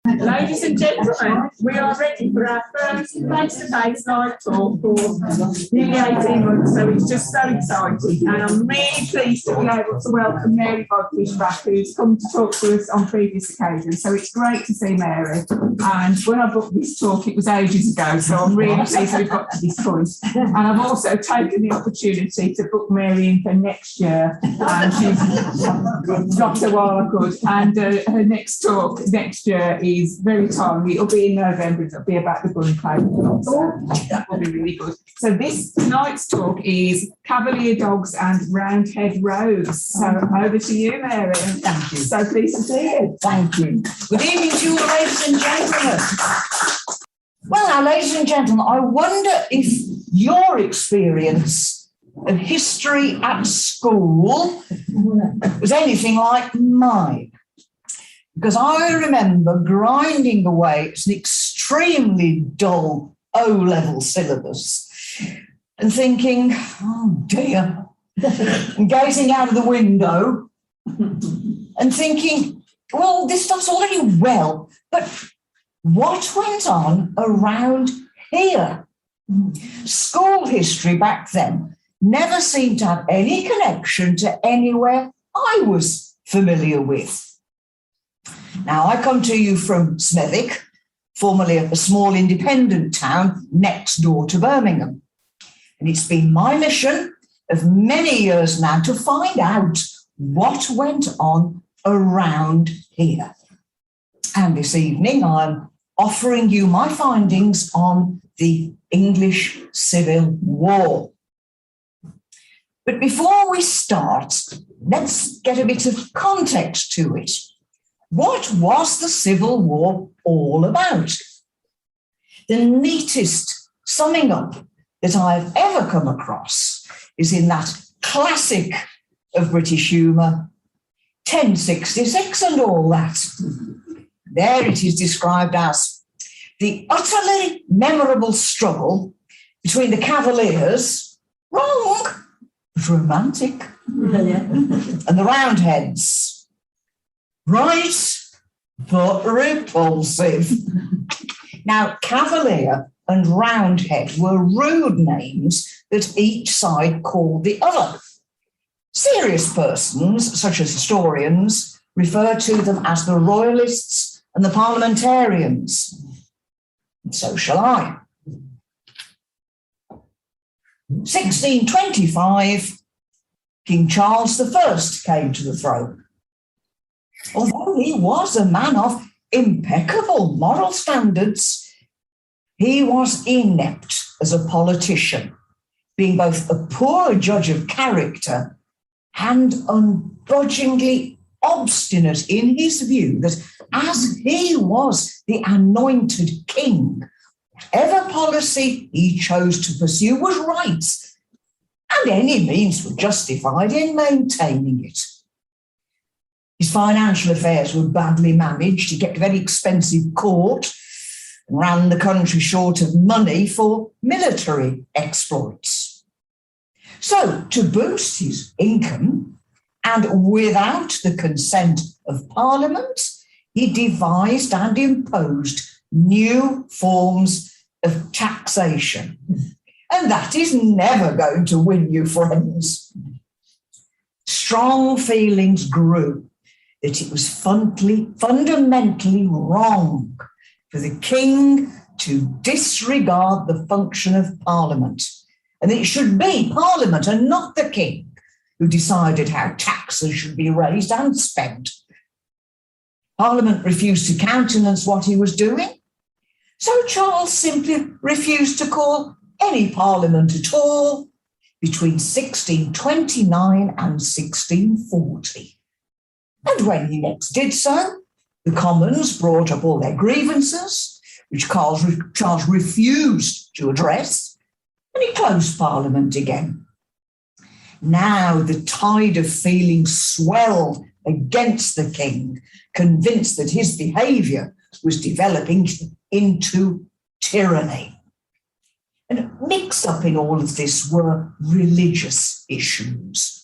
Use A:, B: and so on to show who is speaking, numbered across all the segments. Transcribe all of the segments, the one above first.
A: Ladies and gentlemen, we are ready for our first face-to-face live talk for nearly 18 months, so it's just so exciting. And I'm really pleased to be able to welcome Mary Bodfish back, who's come to talk to us on previous occasions. So it's great to see Mary. And when I booked this talk, it was ages ago, so I'm really pleased we've got to this point. And I've also taken the opportunity to book Mary in for next year, and she's dropped her while I could. And her next talk next year is very timely. It'll be in November. It'll be about the gun claim. So that will be really good. So tonight's talk is Cavalier Dogs and Roundhead Rose. So over to you, Mary.
B: Thank you.
A: So pleased to see you.
B: Thank you. Good evening to you, ladies and gentlemen. Well, now, ladies and gentlemen, I wonder if your experience of history at school was anything like mine. Because I remember grinding away at an extremely dull O-level syllabus and thinking, oh dear, and gazing out of the window and thinking, well, this stuff's already well, but what went on around here? School history back then never seemed to have any connection to anywhere I was familiar with. Now, I come to you from Smethwick, formerly a small independent town next door to Birmingham. And it's been my mission of many years now to find out what went on around here. And this evening, I'm offering you my findings on the English Civil War. But before we start, let's get a bit of context to it. What was the Civil War all about? The neatest summing up that I've ever come across is in that classic of British humour, 1066 and all that. There it is described as the utterly memorable struggle between the Cavaliers, wrong, but romantic, and the Roundheads, right, but repulsive. Now, Cavalier and Roundhead were rude names that each side called the other. Serious persons, such as historians, refer to them as the Royalists and the Parliamentarians. And so shall I. 1625, King Charles I came to the throne. Although he was a man of impeccable moral standards, he was inept as a politician, being both a poor judge of character and unbudgingly obstinate in his view that as he was the anointed king, whatever policy he chose to pursue was right, and any means were justified in maintaining it. His financial affairs were badly managed. He kept a very expensive court and ran the country short of money for military exploits. So, to boost his income, and without the consent of Parliament, he devised and imposed new forms of taxation. And that is never going to win you friends. Strong feelings grew that it was fundamentally wrong for the king to disregard the function of Parliament, and that it should be Parliament and not the king who decided how taxes should be raised and spent. Parliament refused to countenance what he was doing, so Charles simply refused to call any Parliament at all between 1629 and 1640. And when he next did so, the Commons brought up all their grievances, which Charles refused to address, and he closed Parliament again. Now the tide of feeling swelled against the king, convinced that his behaviour was developing into tyranny. And mixed up in all of this were religious issues.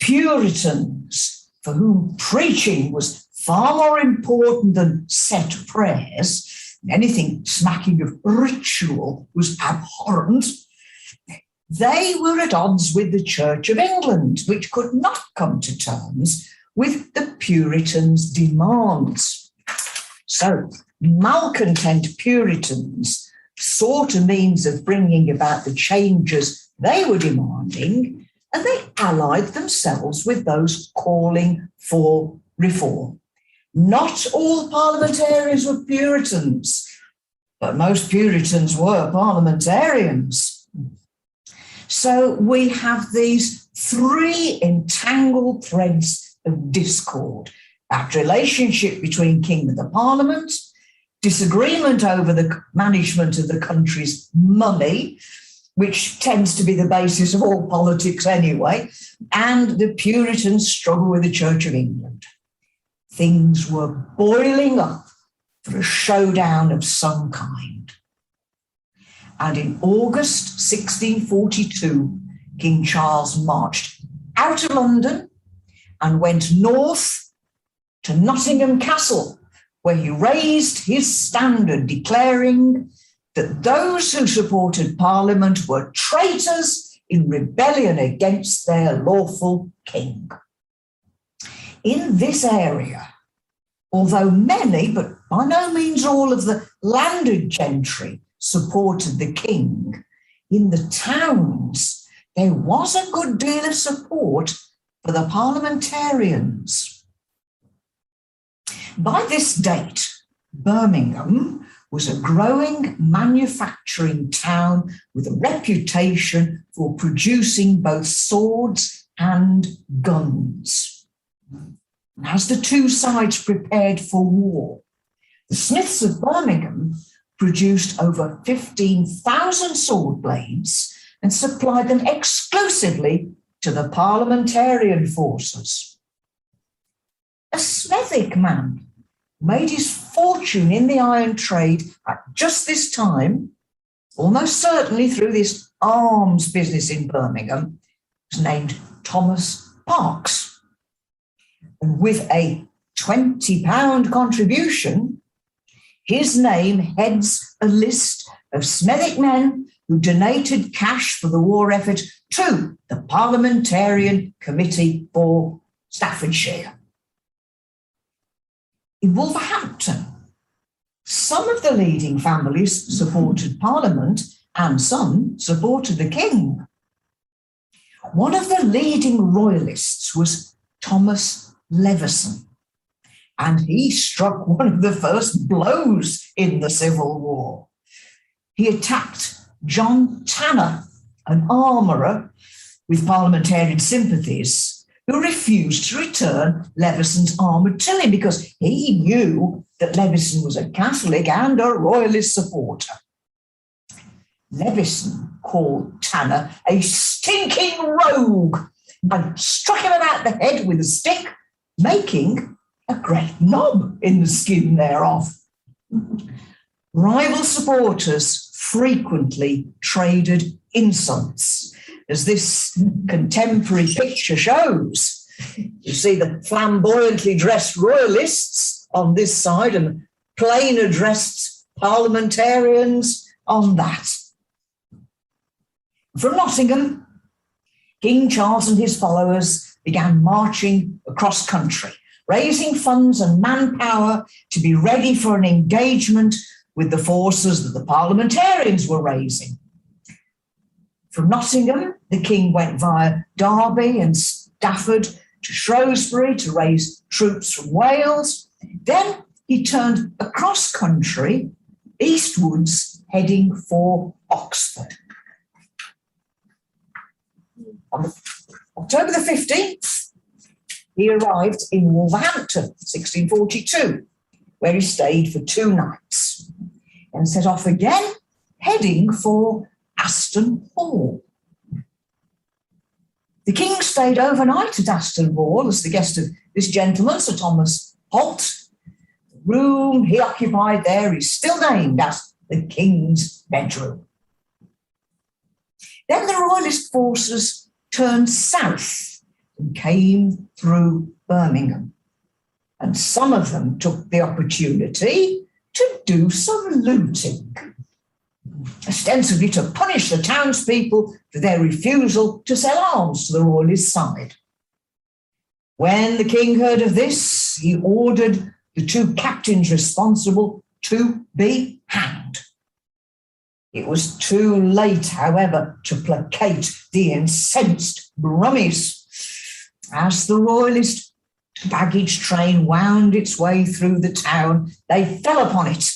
B: Puritans for whom preaching was far more important than set prayers, anything smacking of ritual was abhorrent, they were at odds with the Church of England, which could not come to terms with the Puritans' demands. So malcontent Puritans sought a means of bringing about the changes they were demanding, and they allied themselves with those calling for reform. Not all parliamentarians were Puritans, but most Puritans were parliamentarians. So we have these three entangled threads of discord: that relationship between king and the parliament, disagreement over the management of the country's money, which tends to be the basis of all politics anyway, and the Puritans' struggle with the Church of England. Things were boiling up for a showdown of some kind. And in August 1642, King Charles marched out of London and went north to Nottingham Castle, where he raised his standard, declaring that those who supported Parliament were traitors in rebellion against their lawful king. In this area, although many, but by no means all, of the landed gentry supported the king, in the towns there was a good deal of support for the parliamentarians. By this date, Birmingham was a growing manufacturing town with a reputation for producing both swords and guns. And as the two sides prepared for war, the smiths of Birmingham produced over 15,000 sword blades and supplied them exclusively to the parliamentarian forces. A Smethwick man made his fortune in the iron trade at just this time, almost certainly through this arms business in Birmingham, was named Thomas Parks. And with a £20 contribution, his name heads a list of Smethwick men who donated cash for the war effort to the Parliamentarian Committee for Staffordshire. In Wolverhampton, some of the leading families supported Parliament and some supported the king. One of the leading royalists was Thomas Leveson, and he struck one of the first blows in the Civil War. He attacked John Tanner, an armourer with parliamentarian sympathies, who refused to return Leveson's armour to him because he knew that Leveson was a Catholic and a royalist supporter. Leveson called Tanner a stinking rogue and struck him about the head with a stick, making a great knob in the skin thereof. Rival supporters frequently traded insults, as this contemporary picture shows. You see the flamboyantly dressed royalists on this side and plainer dressed parliamentarians on that. From Nottingham, King Charles and his followers began marching across country, raising funds and manpower to be ready for an engagement with the forces that the parliamentarians were raising. From Nottingham, the king went via Derby and Stafford to Shrewsbury to raise troops from Wales. Then he turned across country, eastwards, heading for Oxford. On October the 15th, he arrived in Wolverhampton, 1642, where he stayed for 2 nights and set off again, heading for Aston Hall. The king stayed overnight at Aston Hall as the guest of this gentleman, Sir Thomas Holt. The room he occupied there is still named as the King's Bedroom. Then the royalist forces turned south and came through Birmingham, and some of them took the opportunity to do some looting, ostensibly to punish the townspeople for their refusal to sell arms to the royalist side. When the king heard of this, he ordered the two captains responsible to be hanged. It was too late, however, to placate the incensed Brummies. As the royalist baggage train wound its way through the town, they fell upon it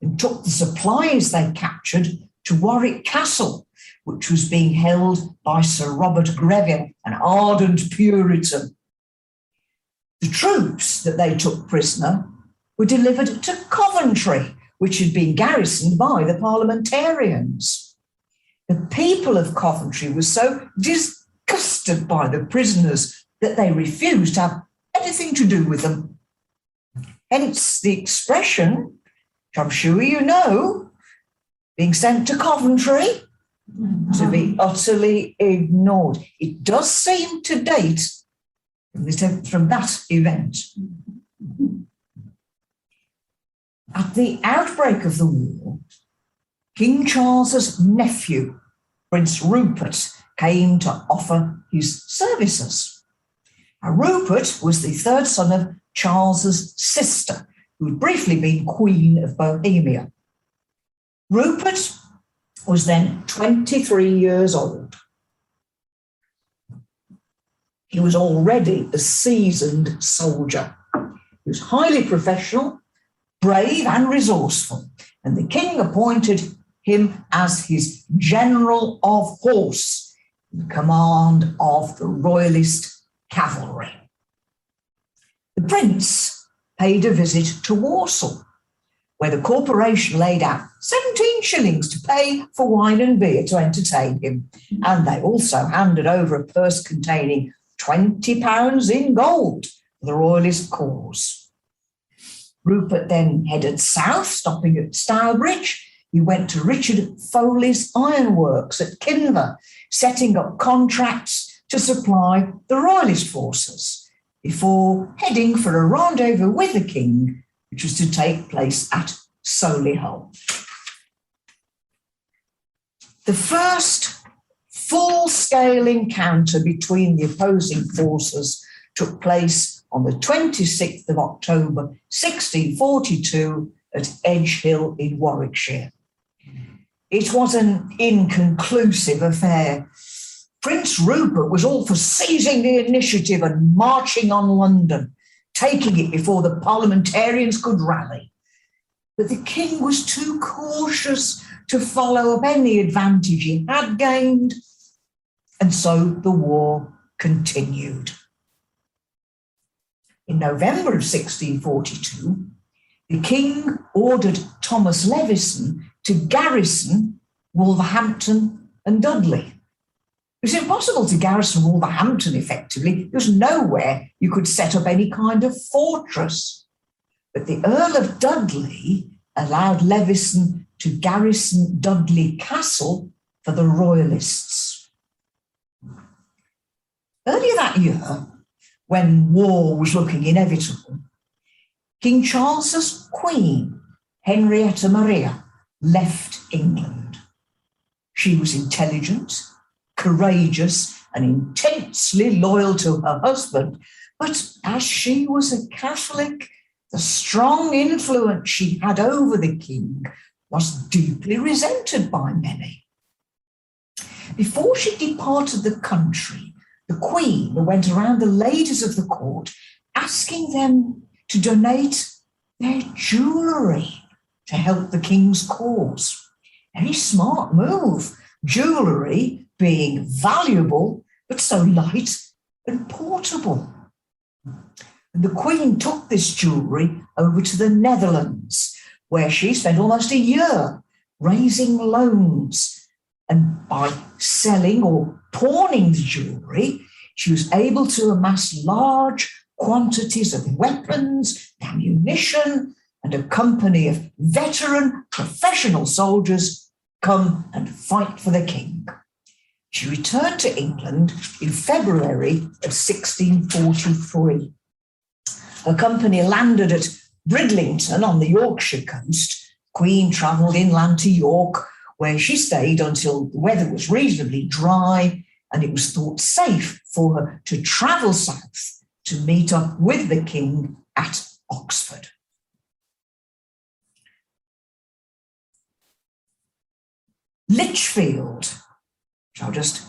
B: and took the supplies they captured to Warwick Castle, which was being held by Sir Robert Greville, an ardent Puritan. The troops that they took prisoner were delivered to Coventry, which had been garrisoned by the parliamentarians. The people of Coventry were so disgusted by the prisoners that they refused to have anything to do with them. Hence the expression, which I'm sure you know, being sent to Coventry to be utterly ignored. It does seem to date from that event. At the outbreak of the war, King Charles's nephew, Prince Rupert, came to offer his services. Now, Rupert was the third son of Charles's sister, who had briefly been Queen of Bohemia. Rupert was then 23 years old. He was already a seasoned soldier. He was highly professional, brave and resourceful, and the king appointed him as his general of horse in command of the royalist cavalry. The prince paid a visit to Warsaw, where the corporation laid out 17 shillings to pay for wine and beer to entertain him, and they also handed over a purse containing £20 in gold for the royalist cause. Rupert then headed south, stopping at Stourbridge. He went to Richard Foley's ironworks at Kinver, setting up contracts to supply the royalist forces before heading for a rendezvous with the king, which was to take place at Solihull. The first full-scale encounter between the opposing forces took place on the 26th of October, 1642, at Edgehill in Warwickshire. It was an inconclusive affair. Prince Rupert was all for seizing the initiative and marching on London, taking it before the parliamentarians could rally. But the king was too cautious to follow up any advantage he had gained, and so the war continued. In November of 1642, the king ordered Thomas Levison to garrison Wolverhampton and Dudley. It was impossible to garrison Wolverhampton effectively. There was nowhere you could set up any kind of fortress. But the Earl of Dudley allowed Levison to garrison Dudley Castle for the royalists. Earlier that year, when war was looking inevitable, King Charles's queen, Henrietta Maria, left England. She was intelligent, courageous, and intensely loyal to her husband, but as she was a Catholic, the strong influence she had over the king was deeply resented by many. Before she departed the country, the Queen went around the ladies of the court asking them to donate their jewellery to help the king's cause. Very smart move, jewellery being valuable but so light and portable. And the Queen took this jewellery over to the Netherlands, where she spent almost a year raising loans. And by selling or pawning the jewellery, she was able to amass large quantities of weapons, ammunition, and a company of veteran professional soldiers come and fight for the king. She returned to England in February of 1643. Her company landed at Bridlington on the Yorkshire coast. Queen travelled inland to York, where she stayed until the weather was reasonably dry and it was thought safe for her to travel south to meet up with the king at Oxford. Lichfield, which I'll just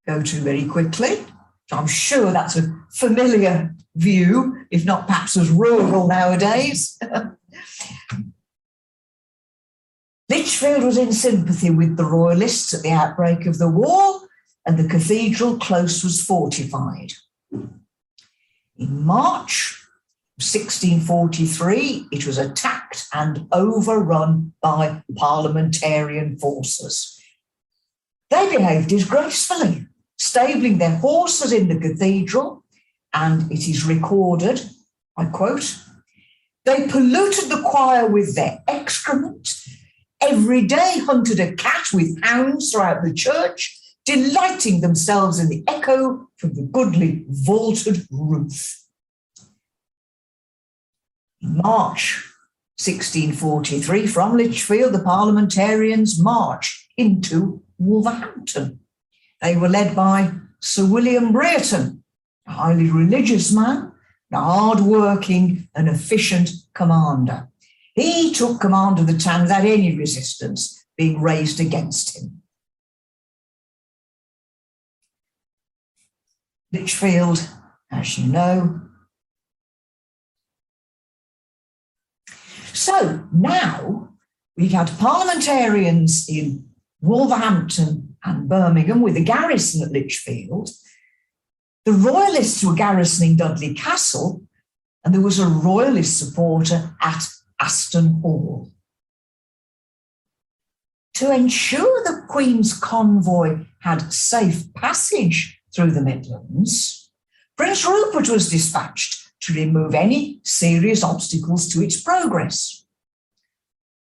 B: go to very quickly. I'm sure that's a familiar view, if not perhaps as rural nowadays. Lichfield was in sympathy with the Royalists at the outbreak of the war, and the cathedral close was fortified. In March 1643, it was attacked and overrun by parliamentarian forces. They behaved disgracefully, stabling their horses in the cathedral, and it is recorded, I quote, "They polluted the choir with their excrement, every day hunted a cat with hounds throughout the church, delighting themselves in the echo from the goodly vaulted roof." In March 1643, from Lichfield, the parliamentarians marched into Wolverhampton. They were led by Sir William Brereton, a highly religious man, a hard-working and efficient commander. He took command of the town without any resistance being raised against him. Lichfield, as you know. So now we've had parliamentarians in Wolverhampton and Birmingham with a garrison at Lichfield. The Royalists were garrisoning Dudley Castle, and there was a Royalist supporter at Aston Hall. To ensure the Queen's convoy had safe passage through the Midlands, Prince Rupert was dispatched to remove any serious obstacles to its progress.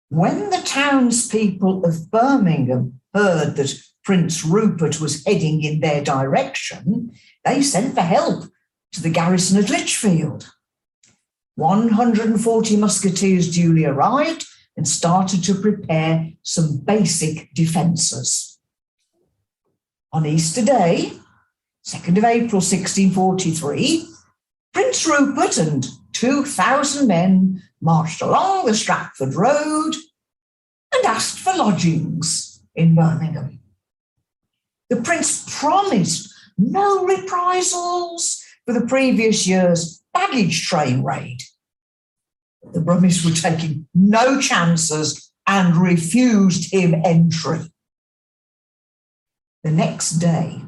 B: When the townspeople of Birmingham heard that Prince Rupert was heading in their direction, they sent for help to the garrison at Lichfield. 140 musketeers duly arrived and started to prepare some basic defences. On Easter Day, 2nd of April 1643, Prince Rupert and 2,000 men marched along the Stratford Road and asked for lodgings in Birmingham. The Prince promised no reprisals for the previous year's baggage train raid. The Brummies were taking no chances and refused him entry. The next day,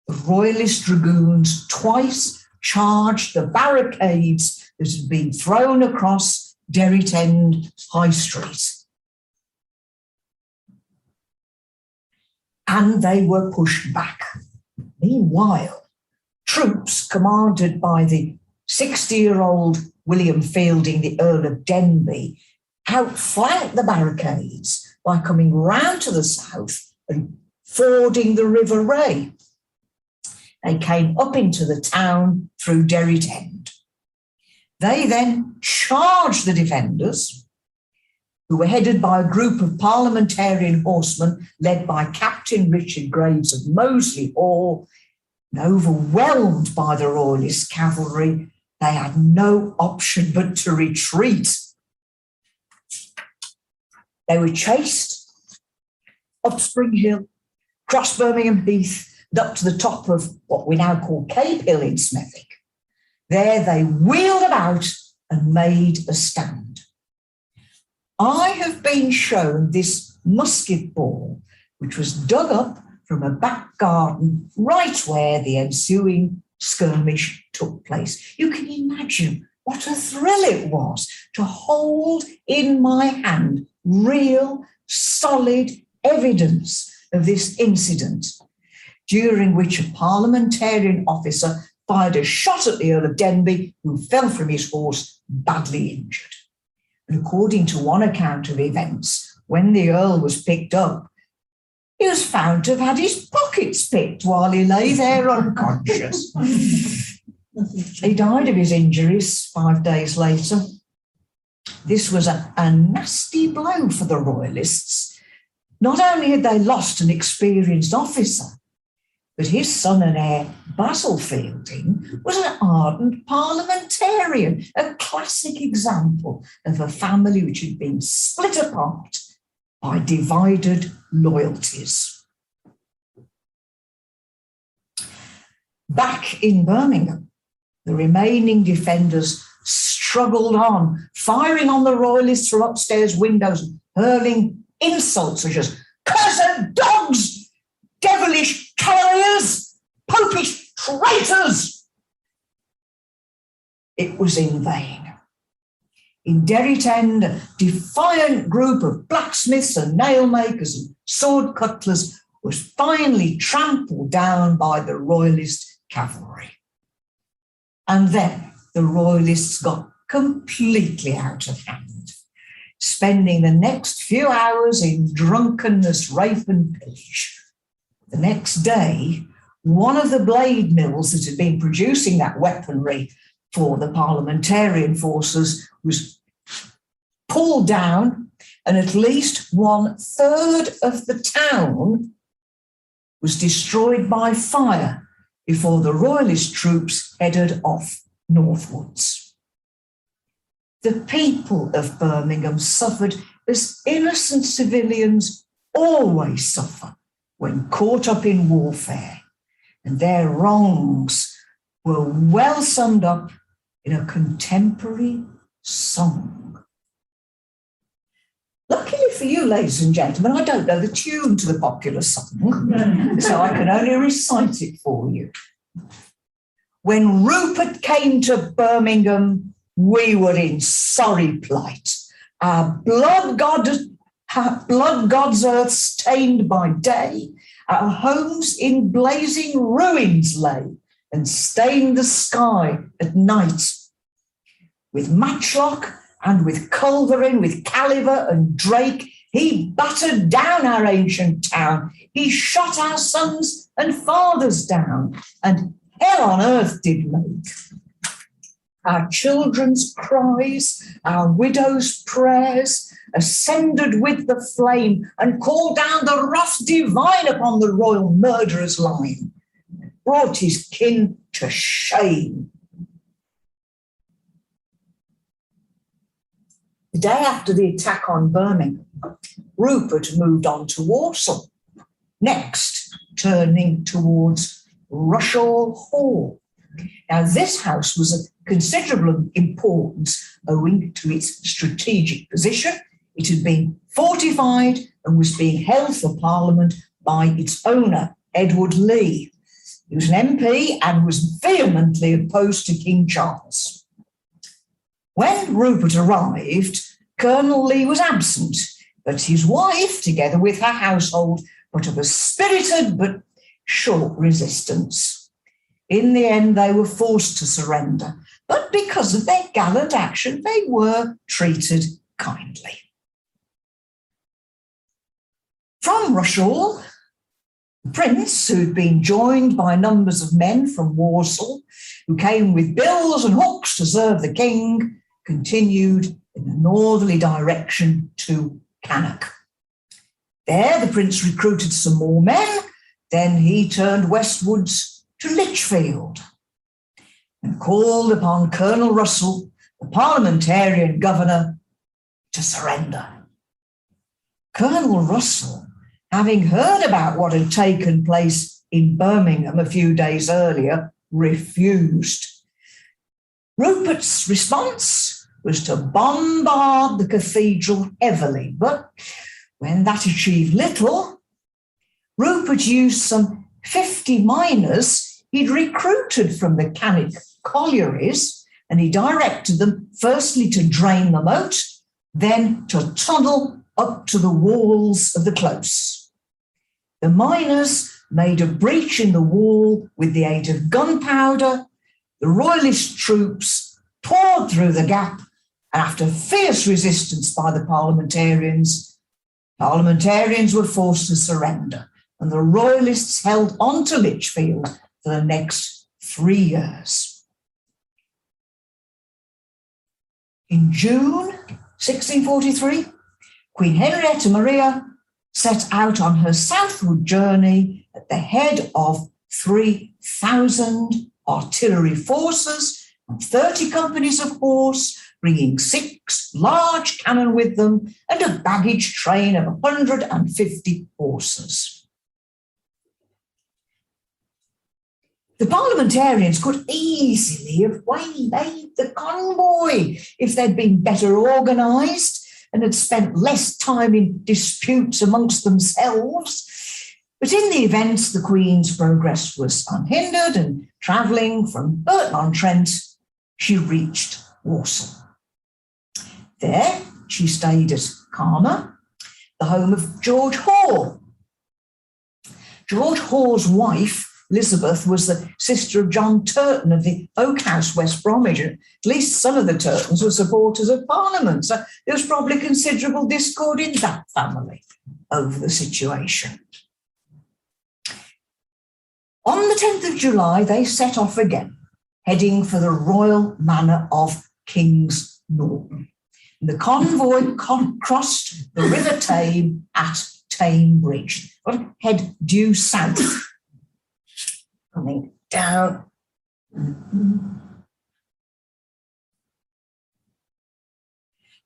B: the Royalist dragoons twice charged the barricades that had been thrown across Derrit End High Street. And they were pushed back. Meanwhile, troops commanded by the 60-year-old William Fielding, the Earl of Denbigh, outflanked the barricades by coming round to the south and fording the River Ray. They came up into the town through Derrit End. They then charged the defenders, who were headed by a group of parliamentarian horsemen led by Captain Richard Graves of Moseley Hall, and overwhelmed by the Royalist cavalry, they had no option but to retreat. They were chased up Spring Hill, across Birmingham Heath, and up to the top of what we now call Cape Hill in Smethick. There they wheeled about and made a stand. I have been shown this musket ball, which was dug up from a back garden right where the ensuing skirmish took place. You can imagine what a thrill it was to hold in my hand real, solid evidence of this incident, during which a parliamentarian officer fired a shot at the Earl of Denbigh, who fell from his horse badly injured. And according to one account of events, when the Earl was picked up, he was found to have had his pockets picked while he lay there unconscious. He died of his injuries 5 days later. This was a nasty blow for the Royalists. Not only had they lost an experienced officer, but his son and heir, Basil Fielding, was an ardent parliamentarian, a classic example of a family which had been split apart by divided loyalties. Back in Birmingham, the remaining defenders struggled on, firing on the Royalists from upstairs windows and hurling insults such as "cursed dogs, devilish carriers, popish traitors." It was in vain. In Derry End, a defiant group of blacksmiths and nailmakers and sword cutlers was finally trampled down by the Royalist cavalry. And then the Royalists got completely out of hand, spending the next few hours in drunkenness, rape and pillage. The next day, one of the blade mills that had been producing that weaponry for the parliamentarian forces was pulled down, and at least 1/3 of the town was destroyed by fire before the Royalist troops headed off northwards. The people of Birmingham suffered as innocent civilians always suffer when caught up in warfare, and their wrongs were well summed up in a contemporary song. Luckily for you, ladies and gentlemen, I don't know the tune to the popular song, so I can only recite it for you. When Rupert came to Birmingham, we were in sorry plight. Our blood god's earth stained by day, our homes in blazing ruins lay, and stained the sky at night. With matchlock and with culverin, with caliver and drake, he battered down our ancient town. He shot our sons and fathers down, and hell on earth did make. Our children's cries, our widows' prayers, ascended with the flame and called down the wrath divine upon the royal murderer's line, brought his kin to shame. The day after the attack on Birmingham, Rupert moved on to Warsaw, next turning towards Rushall Hall. Now, this house was of considerable importance owing to its strategic position. It had been fortified and was being held for Parliament by its owner, Edward Lee. He was an MP and was vehemently opposed to King Charles. When Rupert arrived, Colonel Lee was absent, but his wife, together with her household, put up a spirited but short resistance. In the end, they were forced to surrender, but because of their gallant action, they were treated kindly. From Rushall, the prince, who'd been joined by numbers of men from Warsaw, who came with bills and hooks to serve the king, continued in a northerly direction to Cannock. There, the prince recruited some more men. Then he turned westwards to Lichfield and called upon Colonel Russell, the parliamentarian governor, to surrender. Colonel Russell, having heard about what had taken place in Birmingham a few days earlier, refused. Rupert's response was to bombard the cathedral heavily, but when that achieved little, Rupert used some 50 miners he'd recruited from the Cannock collieries, and he directed them firstly to drain the moat, then to tunnel up to the walls of the close. The miners made a breach in the wall with the aid of gunpowder. The royalist troops poured through the gap, and after fierce resistance by the parliamentarians were forced to surrender, and the royalists held on to Lichfield for the next 3 years. In June 1643, Queen Henrietta Maria set out on her southward journey at the head of 3,000 artillery forces and 30 companies of horse, bringing 6 large cannon with them and a baggage train of 150 horses. The parliamentarians could easily have waylaid the convoy if they'd been better organised and had spent less time in disputes amongst themselves. But in the event, the Queen's progress was unhindered, and travelling from Burton-on-Trent, she reached Walsall. There, she stayed at Karma, the home of George Hoare. George Hoare's wife, Elizabeth, was the sister of John Turton of the Oak House, West Bromwich. At least some of the Turtons were supporters of Parliament, so there was probably considerable discord in that family over the situation. On the 10th of July, they set off again, heading for the royal manor of King's Norton. The convoy crossed the River Tame at Tame Bridge. Head due south, coming down.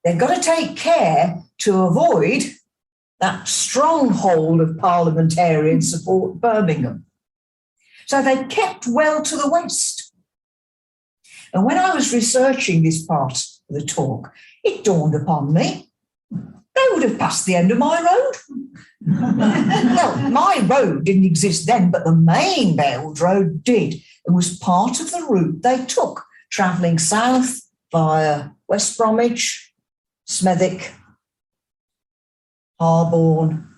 B: They've got to take care to avoid that stronghold of parliamentarian support, Birmingham. So they kept well to the west. And when I was researching this part of the talk, it dawned upon me, they would have passed the end of my road. Well, my road didn't exist then, but the main Beld Road did, and was part of the route they took, travelling south via West Bromwich, Smethwick, Harborne,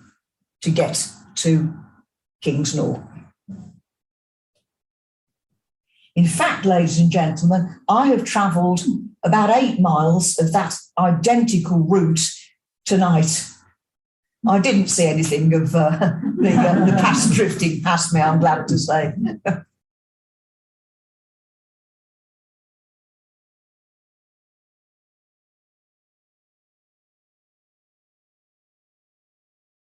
B: to get to King's Norton. In fact, ladies and gentlemen, I have travelled about 8 miles of that identical route tonight. I didn't see anything of the past drifting past me, I'm glad to say.